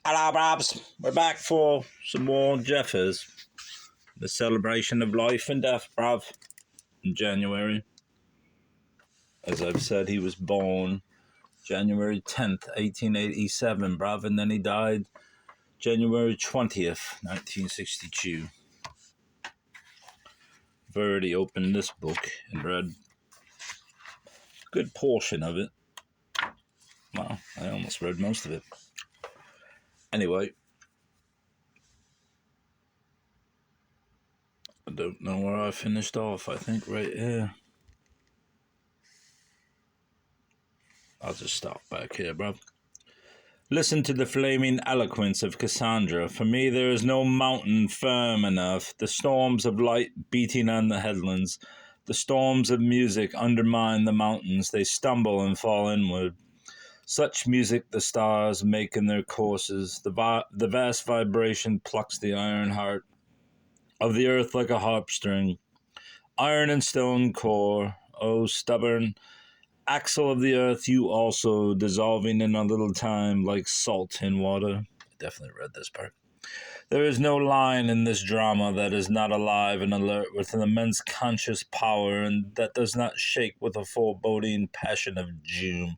Hello, Brabs. We're back for some more Jeffers. The celebration of life and death, bruv, in January. As I've said, he was born January 10th, 1887, bruv, and then he died January 20th, 1962. I've already opened this book and read a good portion of it. Well, I almost read most of it. Anyway, I don't know where I finished off. I think right here. I'll just stop back here, bruv. Listen to the flaming eloquence of Cassandra. For me there is no mountain firm enough. The storms of light beating on the headlands. The storms of music undermine the mountains. They stumble and fall inward. Such music the stars make in their courses. The vast vibration plucks the iron heart of the earth like a harp string. Iron and stone core, O stubborn axle of the earth, you also dissolving in a little time like salt in water. I definitely read this part. There is no line in this drama that is not alive and alert with an immense conscious power and that does not shake with a foreboding passion of doom.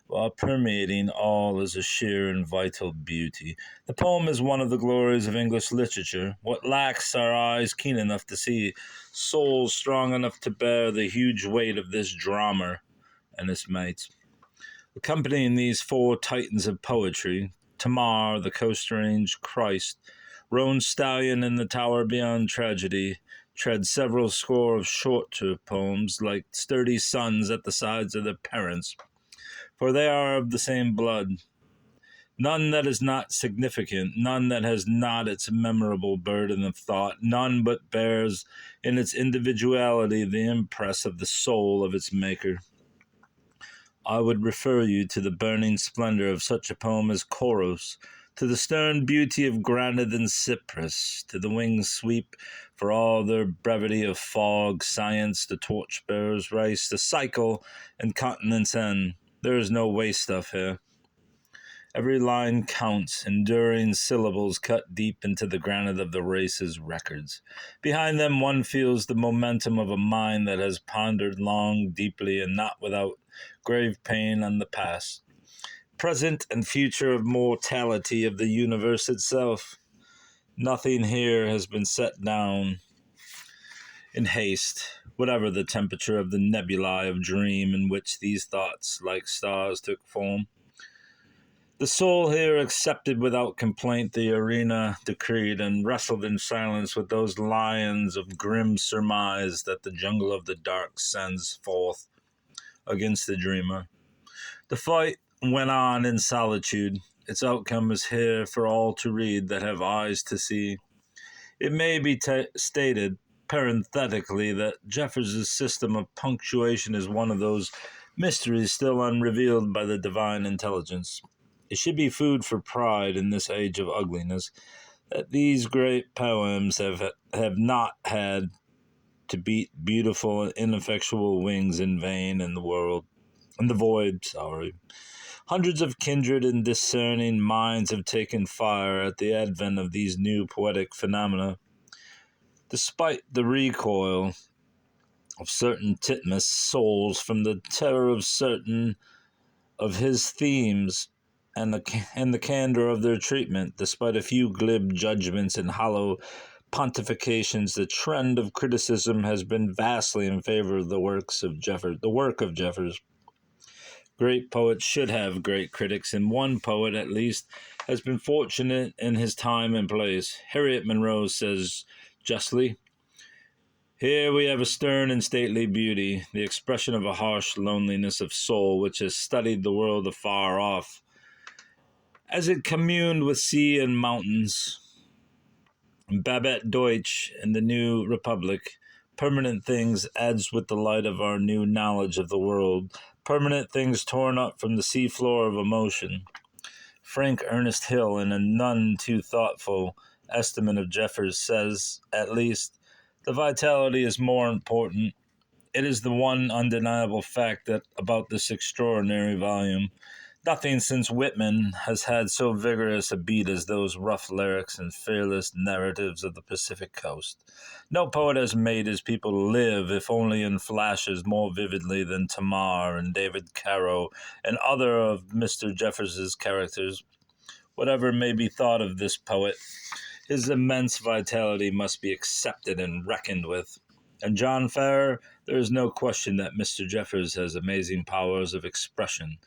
While permeating all is a sheer and vital beauty. The poem is one of the glories of English literature. What lacks are eyes keen enough to see, souls strong enough to bear the huge weight of this drama and its mates. Accompanying these four titans of poetry, Tamar, the Coast Range, Christ, Roan Stallion in the Tower Beyond Tragedy, tread several score of shorter poems like sturdy sons at the sides of their parents, for they are of the same blood. None that is not significant, none that has not its memorable burden of thought, none but bears in its individuality the impress of the soul of its maker. I would refer you to the burning splendor of such a poem as Chorus, to the stern beauty of granite and cypress, to the winged sweep, for all their brevity of fog, science, the torchbearer's race, the cycle, and continent's end. There is no waste stuff here. Every line counts, enduring syllables cut deep into the granite of the race's records. Behind them one feels the momentum of a mind that has pondered long, deeply, and not without grave pain on the past, present, and future of mortality of the universe itself. Nothing here has been set down in haste, whatever the temperature of the nebulae of dream in which these thoughts, like stars, took form. The soul here accepted without complaint the arena decreed and wrestled in silence with those lions of grim surmise that the jungle of the dark sends forth against the dreamer. The fight went on in solitude. Its outcome is here for all to read that have eyes to see. It may be stated parenthetically that Jeffers' system of punctuation is one of those mysteries still unrevealed by the divine intelligence. It should be food for pride in this age of ugliness that these great poems have not had to beat beautiful and ineffectual wings in vain in the void. Hundreds of kindred and discerning minds have taken fire at the advent of these new poetic phenomena. Despite the recoil of certain Titmus souls from the terror of certain of his themes, and the candor of their treatment, despite a few glib judgments and hollow pontifications, the trend of criticism has been vastly in favor of the work of Jeffers. Great poets should have great critics, and one poet, at least, has been fortunate in his time and place. Harriet Monroe says justly, "Here we have a stern and stately beauty, the expression of a harsh loneliness of soul which has studied the world afar off, as it communed with sea and mountains." Babette Deutsch in the New Republic, "Permanent things adds with the light of our new knowledge of the world, permanent things torn up from the seafloor of emotion." Frank Ernest Hill, in a none too thoughtful estimate of Jeffers, says, at least, the vitality is more important. It is the one undeniable fact that about this extraordinary volume, Nothing since Whitman has had so vigorous a beat as those rough lyrics and fearless narratives of the Pacific Coast. No poet has made his people live, if only in flashes, more vividly than Tamar and David Carow and other of Mr. Jeffers's characters. Whatever may be thought of this poet, his immense vitality must be accepted and reckoned with. And John Farrar, there is no question that Mr. Jeffers has amazing powers of expression.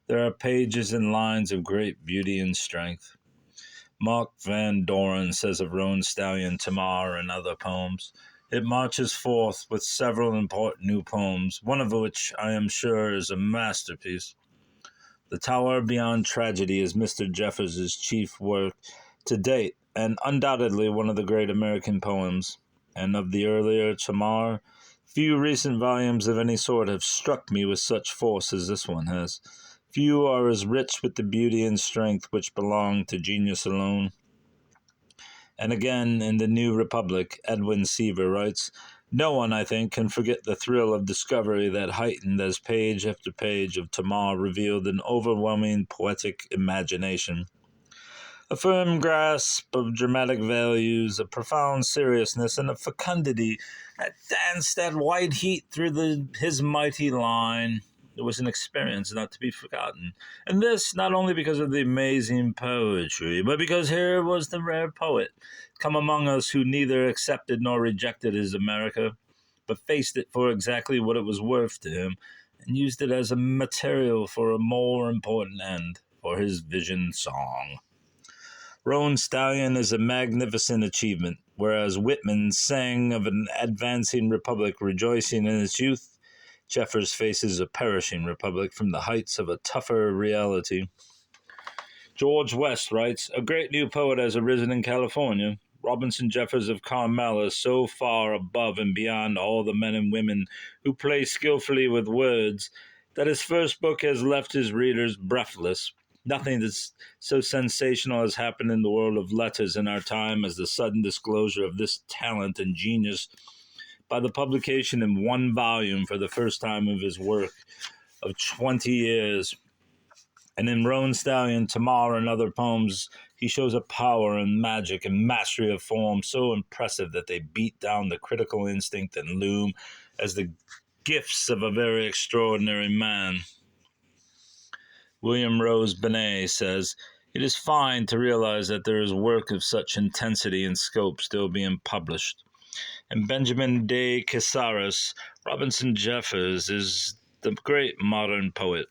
There are pages and lines of great beauty and strength. Mark Van Doren says of Roan Stallion, Tamar, and other poems, it marches forth with several important new poems, one of which I am sure is a masterpiece. The Tower Beyond Tragedy is Mr. Jeffers's chief work to date, and undoubtedly one of the great American poems. And of the earlier Tamar, few recent volumes of any sort have struck me with such force as this one has. Few are as rich with the beauty and strength which belong to genius alone. And again, in the New Republic, Edwin Seaver writes, no one, I think, can forget the thrill of discovery that heightened as page after page of Tamar revealed an overwhelming poetic imagination. A firm grasp of dramatic values, a profound seriousness, and a fecundity that danced at white heat through his mighty line. It was an experience not to be forgotten. And this not only because of the amazing poetry, but because here was the rare poet come among us who neither accepted nor rejected his America, but faced it for exactly what it was worth to him, and used it as a material for a more important end, for his vision song. Roan Stallion is a magnificent achievement, whereas Whitman sang of an advancing republic rejoicing in its youth, Jeffers faces a perishing republic from the heights of a tougher reality. George West writes, a great new poet has arisen in California. Robinson Jeffers of Carmel is so far above and beyond all the men and women who play skillfully with words that his first book has left his readers breathless. Nothing that's so sensational has happened in the world of letters in our time as the sudden disclosure of this talent and genius by the publication in one volume for the first time of his work of 20 years. And in Roan Stallion, Tamar, and other poems, he shows a power and magic and mastery of form so impressive that they beat down the critical instinct and loom as the gifts of a very extraordinary man. William Rose Benet says, it is fine to realize that there is work of such intensity and scope still being published. And Benjamin de Casares, Robinson Jeffers is the great modern poet.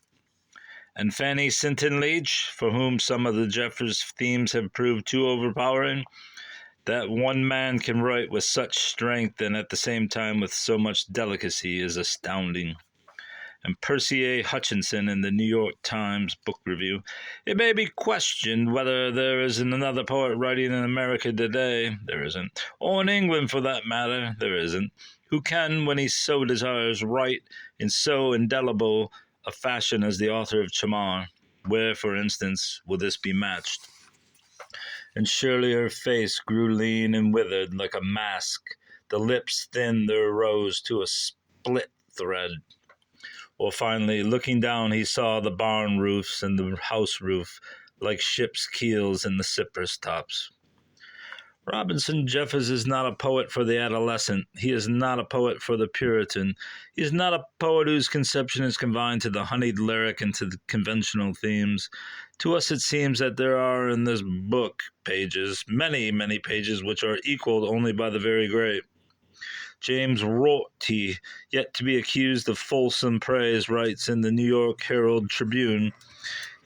And Fanny Sinton Leach, for whom some of the Jeffers themes have proved too overpowering, that one man can write with such strength and at the same time with so much delicacy is astounding. And Percy A. Hutchinson in the New York Times Book Review, it may be questioned whether there isn't another poet writing in America today, there isn't, or in England for that matter, there isn't, who can, when he so desires, write in so indelible a fashion as the author of Tamar. Where, for instance, will this be matched? And surely her face grew lean and withered like a mask, the lips thin there rose to a split thread. Or finally, looking down, he saw the barn roofs and the house roof like ship's keels in the cypress tops. Robinson Jeffers is not a poet for the adolescent. He is not a poet for the Puritan. He is not a poet whose conception is confined to the honeyed lyric and to the conventional themes. To us it seems that there are in this book pages, many, many pages, which are equaled only by the very great. James Rorty, yet to be accused of fulsome praise, writes in the New York Herald Tribune,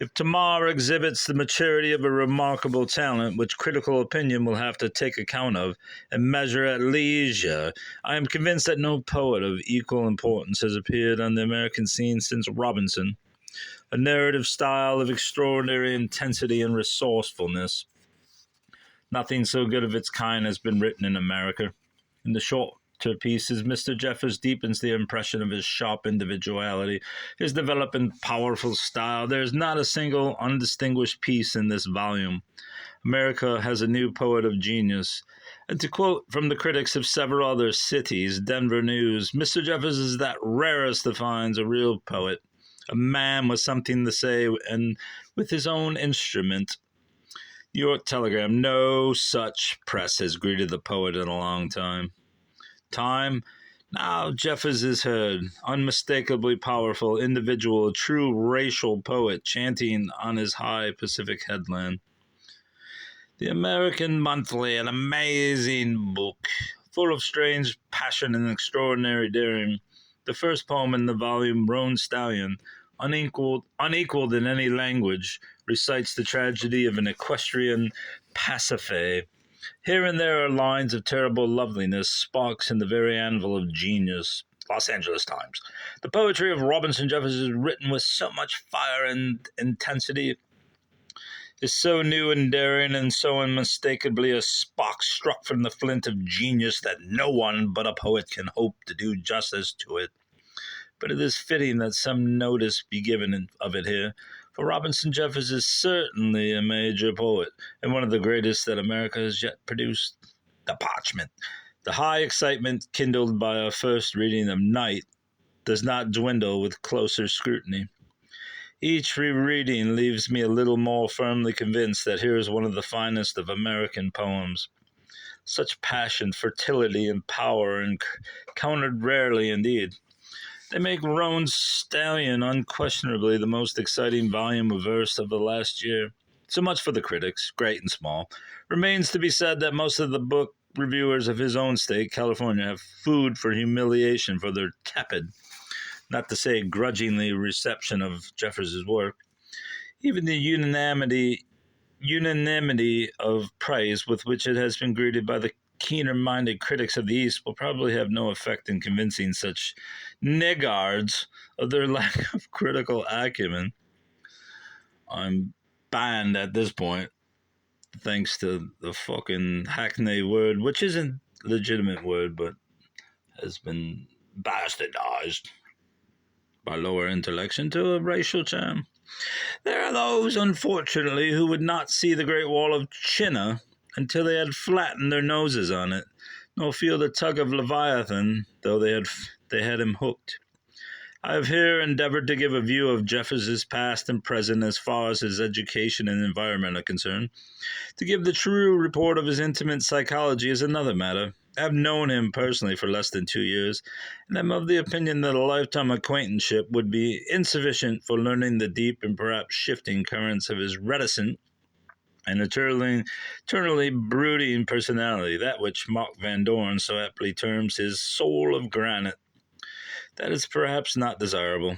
if Tamar exhibits the maturity of a remarkable talent, which critical opinion will have to take account of and measure at leisure, I am convinced that no poet of equal importance has appeared on the American scene since Robinson. A narrative style of extraordinary intensity and resourcefulness. Nothing so good of its kind has been written in America. In the short pieces, Mr. Jeffers deepens the impression of his sharp individuality, his developing powerful style. There is not a single undistinguished piece in this volume. America has a new poet of genius. And to quote from the critics of several other cities, Denver News, Mr. Jeffers is that rarest that finds a real poet. a man with something to say and with his own instrument. New York Telegram, no such press has greeted the poet in a long time. Now Jeffers is heard, unmistakably powerful individual, a true racial poet chanting on his high Pacific headland. The American Monthly, an amazing book, full of strange passion and extraordinary daring. The first poem in the volume, Roan Stallion, unequaled in any language, recites the tragedy of an equestrian Pasiphae. Here and there are lines of terrible loveliness, sparks in the very anvil of genius. Los Angeles Times. The poetry of Robinson Jeffers is written with so much fire and intensity, is so new and daring, and so unmistakably a spark struck from the flint of genius that no one but a poet can hope to do justice to it. But it is fitting that some notice be given of it here, for Robinson Jeffers is certainly a major poet, and one of the greatest that America has yet produced. The Parchment. The high excitement kindled by our first reading of Night does not dwindle with closer scrutiny. Each rereading leaves me a little more firmly convinced that here is one of the finest of American poems. Such passion, fertility, and power encountered rarely indeed. They make Roan Stallion unquestionably the most exciting volume of verse of the last year. So much for the critics, great and small. Remains to be said that most of the book reviewers of his own state, California, have food for humiliation for their tepid, not to say grudgingly, reception of Jeffers' work. Even the unanimity of praise with which it has been greeted by the keener-minded critics of the East will probably have no effect in convincing such niggards of their lack of critical acumen. I'm banned at this point, thanks to the fucking Hackney word, which isn't a legitimate word, but has been bastardized by lower intellection to a racial term. There are those, unfortunately, who would not see the Great Wall of China until they had flattened their noses on it, nor feel the tug of Leviathan, though they had him hooked. I have here endeavored to give a view of Jeffers' past and present as far as his education and environment are concerned. To give the true report of his intimate psychology is another matter. I have known him personally for less than 2 years, and am of the opinion that a lifetime acquaintanceship would be insufficient for learning the deep and perhaps shifting currents of his reticent and eternally brooding personality, that which Mark Van Dorn so aptly terms his soul of granite. That is perhaps not desirable.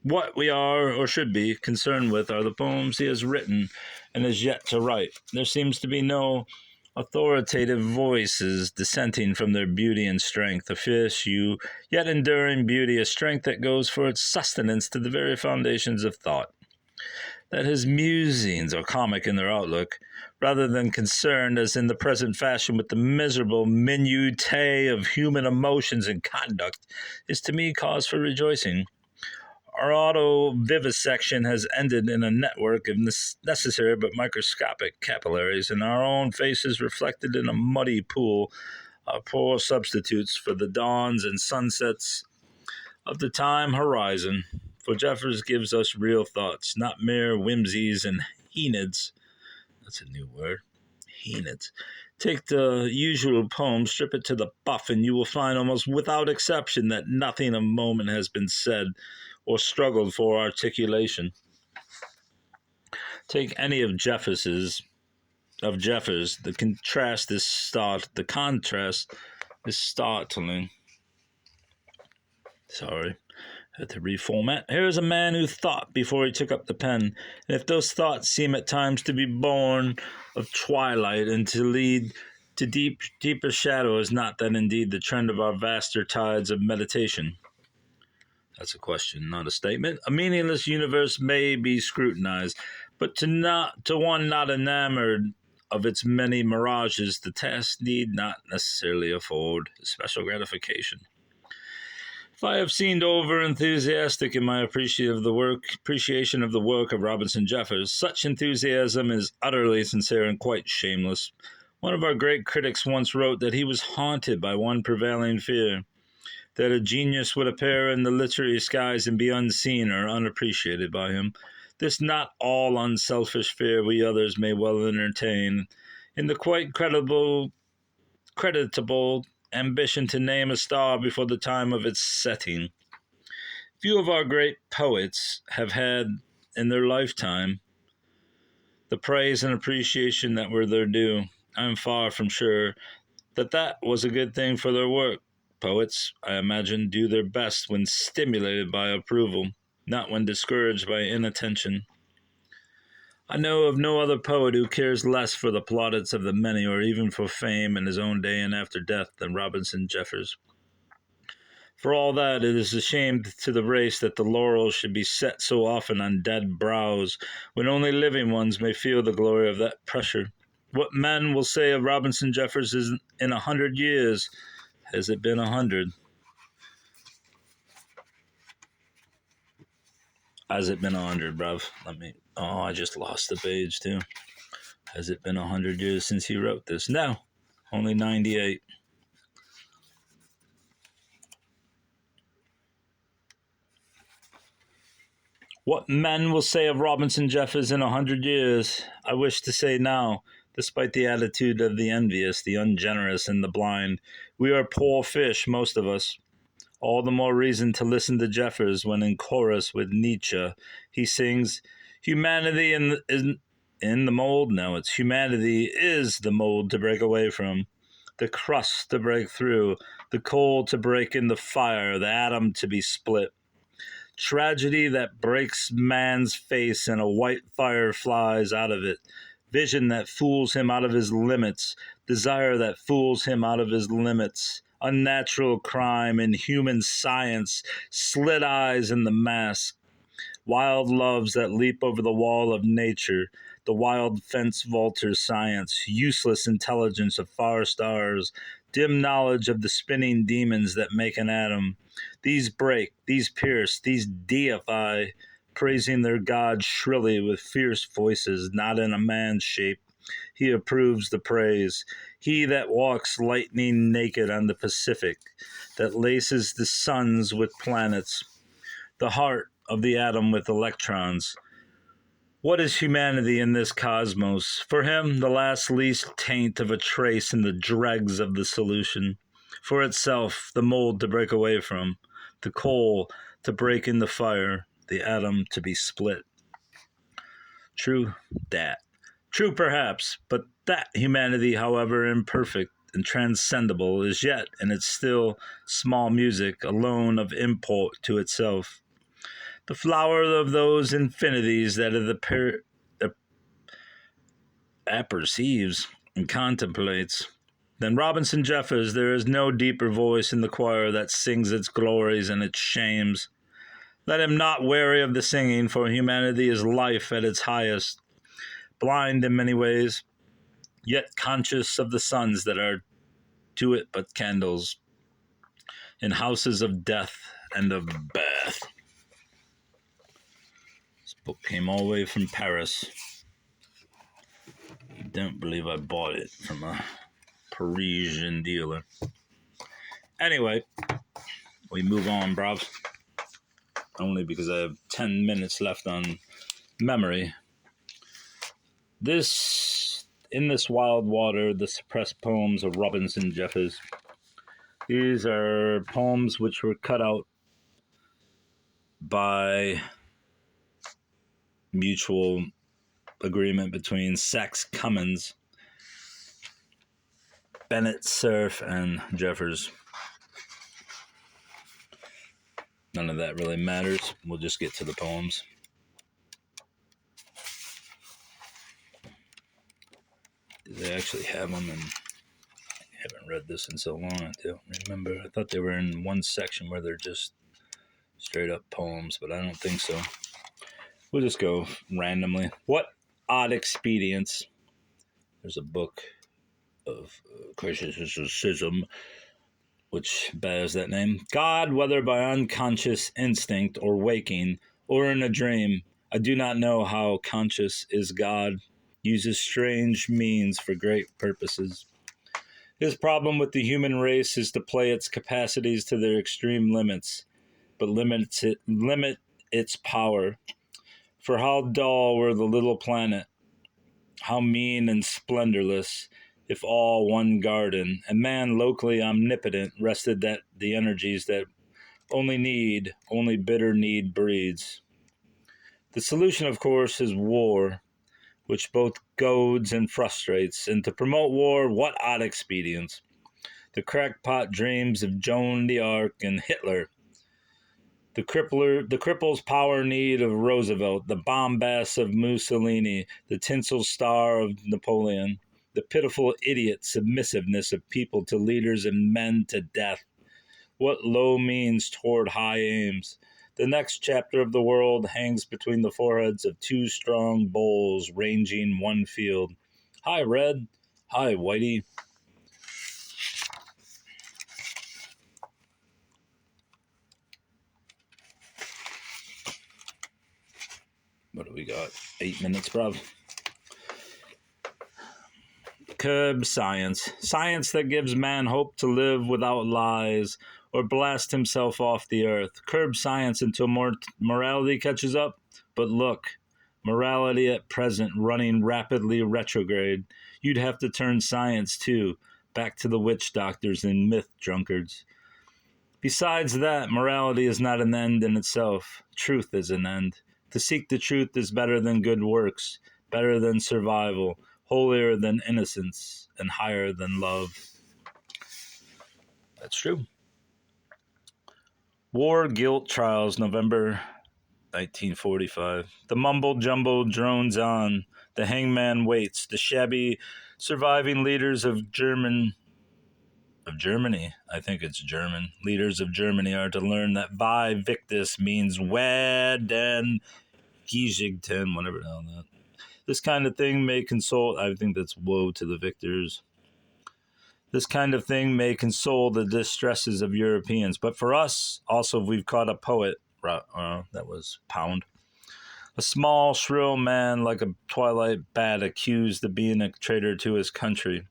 What we are, or should be, concerned with are the poems he has written and is yet to write. There seems to be no authoritative voices dissenting from their beauty and strength, a fierce yet enduring beauty, a strength that goes for its sustenance to the very foundations of thought. That his musings are comic in their outlook, rather than concerned, as in the present fashion, with the miserable minutiae of human emotions and conduct, is to me cause for rejoicing. Our auto-vivisection has ended in a network of necessary but microscopic capillaries, and our own faces reflected in a muddy pool are poor substitutes for the dawns and sunsets of the time horizon. For Jeffers gives us real thoughts, not mere whimsies and Eneids. That's a new word. Eneids. Take the usual poem, strip it to the buff, and you will find almost without exception that nothing of moment has been said or struggled for articulation. Take any of Jeffers, the contrast is startling. Sorry. Had to reformat. Here is a man who thought before he took up the pen, and if those thoughts seem at times to be born of twilight and to lead to deeper shadow, is not that indeed the trend of our vaster tides of meditation? That's a question, not a statement. A meaningless universe may be scrutinized, but to one not enamored of its many mirages, the task need not necessarily afford special gratification. If I have seemed over-enthusiastic in my appreciation of the work of Robinson Jeffers, such enthusiasm is utterly sincere and quite shameless. One of our great critics once wrote that he was haunted by one prevailing fear. that a genius would appear in the literary skies and be unseen or unappreciated by him. This not all unselfish fear we others may well entertain, in the quite creditable ambition to name a star before the time of its setting. Few of our great poets have had in their lifetime the praise and appreciation that were their due. I am far from sure that was a good thing for their work. Poets, I imagine, do their best when stimulated by approval, not when discouraged by inattention. I know of no other poet who cares less for the plaudits of the many or even for fame in his own day and after death than Robinson Jeffers. For all that, it is a shame to the race that the laurels should be set so often on dead brows, when only living ones may feel the glory of that pressure. What men will say of Robinson Jeffers is in 100 years. Has it been 100? Has it been 100, bruv? I just lost the page too. Has it been 100 years since he wrote this? No, only 98. What men will say of Robinson Jeffers in 100 years, I wish to say now, despite the attitude of the envious, the ungenerous, and the blind. We are poor fish, most of us. All the more reason to listen to Jeffers when in chorus with Nietzsche he sings, "Humanity in the mold." No, it's humanity is the mold to break away from, the crust to break through, the coal to break in the fire, the atom to be split. Tragedy that breaks man's face and a white fire flies out of it. Vision that fools him out of his limits. Desire that fools him out of his limits. Unnatural crime, inhuman science, slit eyes in the mask. Wild loves that leap over the wall of nature. The wild fence vaulter's science. Useless intelligence of far stars. Dim knowledge of the spinning demons that make an atom. These break, these pierce, these deify, praising their God shrilly with fierce voices, not in a man's shape. He approves the praise. He that walks lightning naked on the Pacific, that laces the suns with planets, the heart of the atom with electrons. What is humanity in this cosmos? For him, the last least taint of a trace in the dregs of the solution. For itself, the mold to break away from, the coal to break in the fire, the atom to be split. True, that. True, perhaps, but that humanity, however imperfect and transcendible, is yet, in its still, small music, alone of import to itself. The flower of those infinities that it apperceives and contemplates. Than Robinson Jeffers, there is no deeper voice in the choir that sings its glories and its shames. Let him not weary of the singing, for humanity is life at its highest, blind in many ways, yet conscious of the suns that are to it but candles, in houses of death and of birth. This book came all the way from Paris. I don't believe I bought it from a Parisian dealer. Anyway, we move on, bruv. Only because I have 10 minutes left on memory. In this wild water, the suppressed poems of Robinson Jeffers. These are poems which were cut out by mutual agreement between Saxe Cummins, Bennett Cerf, and Jeffers. None of that really matters. We'll just get to the poems. They actually have them, and I haven't read this in so long. I don't remember. I thought they were in one section where they're just straight up poems, but I don't think so. We'll just go randomly. What odd expedients? There's a book of criticism which bears that name. God, whether by unconscious instinct or waking or in a dream, I do not know how conscious is God, uses strange means for great purposes. His problem with the human race is to play its capacities to their extreme limits, but limit its power. For how dull were the little planet, how mean and splendorless, if all one garden, and man locally omnipotent rested that the energies that only bitter need breeds. The solution, of course, is war, which both goads and frustrates, and to promote war, what odd expedients. The crackpot dreams of Joan d'Arc and Hitler, the cripple's power need of Roosevelt, the bombast of Mussolini, the tinsel star of Napoleon, the pitiful idiot submissiveness of people to leaders and men to death. What low means toward high aims. The next chapter of the world hangs between the foreheads of two strong bulls ranging one field. Hi, Red. Hi, Whitey. What do we got? 8 minutes, bruv. Curb science. Science that gives man hope to live without lies or blast himself off the earth. Curb science until morality catches up. But look, morality at present running rapidly retrograde. You'd have to turn science, too, back to the witch doctors and myth drunkards. Besides that, morality is not an end in itself. Truth is an end. To seek the truth is better than good works, better than survival, holier than innocence, and higher than love. That's true. War Guilt Trials, November 1945. The mumble-jumble drones on. The hangman waits. The shabby surviving leaders of Germany, I think it's German, leaders of Germany are to learn that Vi Victus means Werden Giesigten, whatever the hell that. This kind of thing may console, I think that's woe to the victors. This kind of thing may console the distresses of Europeans, but for us, also, we've caught a poet, that was Pound. A small, shrill man like a twilight bat accused of being a traitor to his country.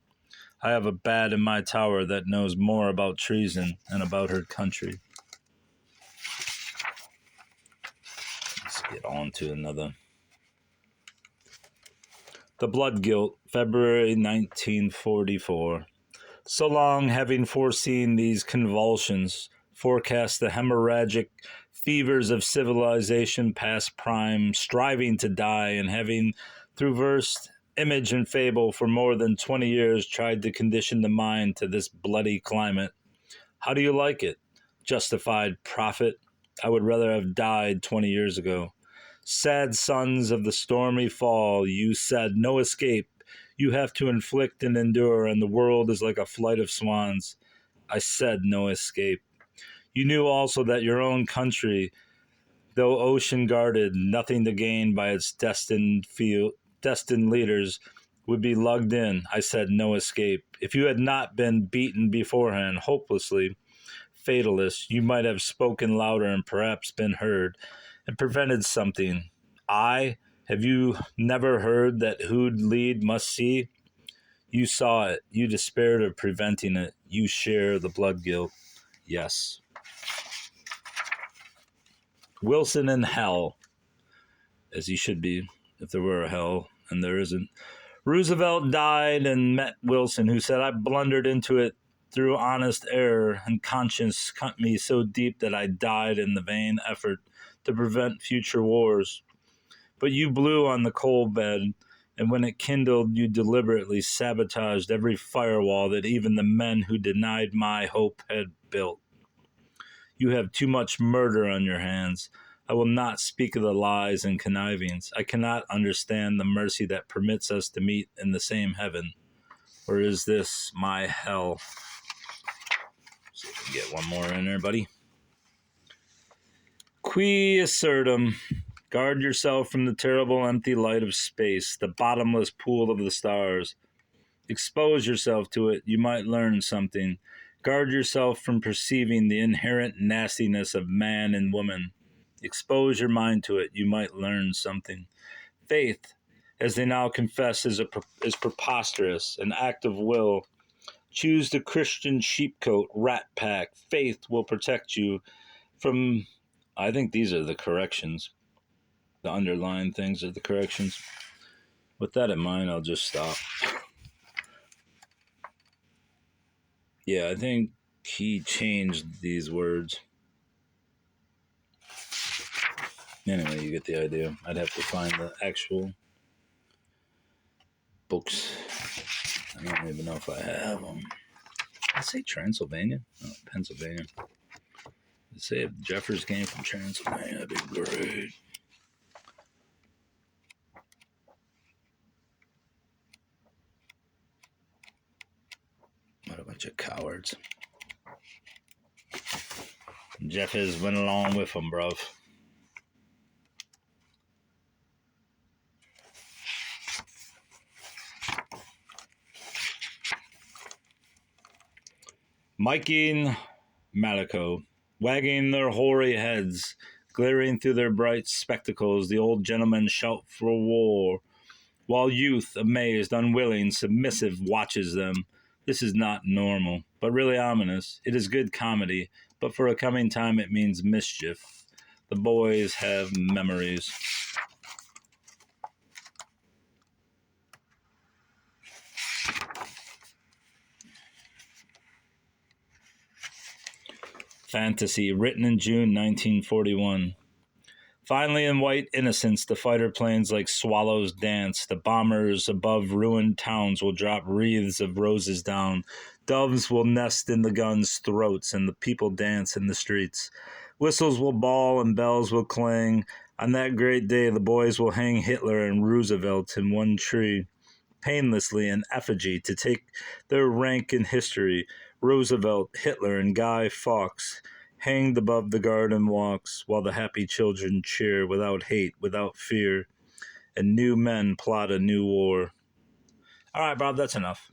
I have a bat in my tower that knows more about treason and about her country. Let's get on to another. The Blood Guilt, February 1944. So long having foreseen these convulsions, forecast the hemorrhagic fevers of civilization past prime, striving to die, and having, through verse, image, and fable for more than 20 years tried to condition the mind to this bloody climate. How do you like it? Justified prophet? I would rather have died 20 years ago. Sad sons of the stormy fall, you said, no escape. You have to inflict and endure, and the world is like a flight of swans. I said no escape. You knew also that your own country, though ocean guarded, nothing to gain by its destined leaders, would be lugged in. I said no escape. If you had not been beaten beforehand, hopelessly, fatalist, you might have spoken louder and perhaps been heard, and prevented something. Have you never heard that who'd lead must see? You saw it. You despaired of preventing it. You share the blood guilt. Yes. Wilson in hell, as he should be, if there were a hell, and there isn't. Roosevelt died and met Wilson, who said, I blundered into it through honest error, and conscience cut me so deep that I died in the vain effort to prevent future wars. But you blew on the coal bed, and when it kindled, you deliberately sabotaged every firewall that even the men who denied my hope had built. You have too much murder on your hands. I will not speak of the lies and connivings. I cannot understand the mercy that permits us to meet in the same heaven. Or is this my hell? See if we can get one more in there, buddy. Qui assertum. Guard yourself from the terrible empty light of space, the bottomless pool of the stars. Expose yourself to it. You might learn something. Guard yourself from perceiving the inherent nastiness of man and woman. Expose your mind to it. You might learn something. Faith, as they now confess, is preposterous, an act of will. Choose the Christian sheepcoat rat pack. Faith will protect you from. I think these are the corrections. The underlined things are the corrections. With that in mind, I'll just stop. Yeah, I think he changed these words. Anyway, you get the idea. I'd have to find the actual books. I don't even know if I have them. I say Transylvania? Oh, Pennsylvania. Let's say if Jeffers came from Transylvania, that'd be great. What a bunch of cowards. Jeffers went along with them, bruv. Mikey and Malico, wagging their hoary heads, glaring through their bright spectacles, the old gentlemen shout for war, while youth, amazed, unwilling, submissive, watches them. This is not normal, but really ominous. It is good comedy, but for a coming time it means mischief. The boys have memories. Fantasy, written in June 1941. Finally, in white innocence, the fighter planes like swallows dance. The bombers above ruined towns will drop wreaths of roses down. Doves will nest in the guns' throats, and the people dance in the streets. Whistles will bawl and bells will clang. On that great day, the boys will hang Hitler and Roosevelt in one tree, painlessly in effigy to take their rank in history. Roosevelt, Hitler, and Guy Fawkes hanged above the garden walks, while the happy children cheer without hate, without fear, and new men plot a new war. All right, Bob, that's enough.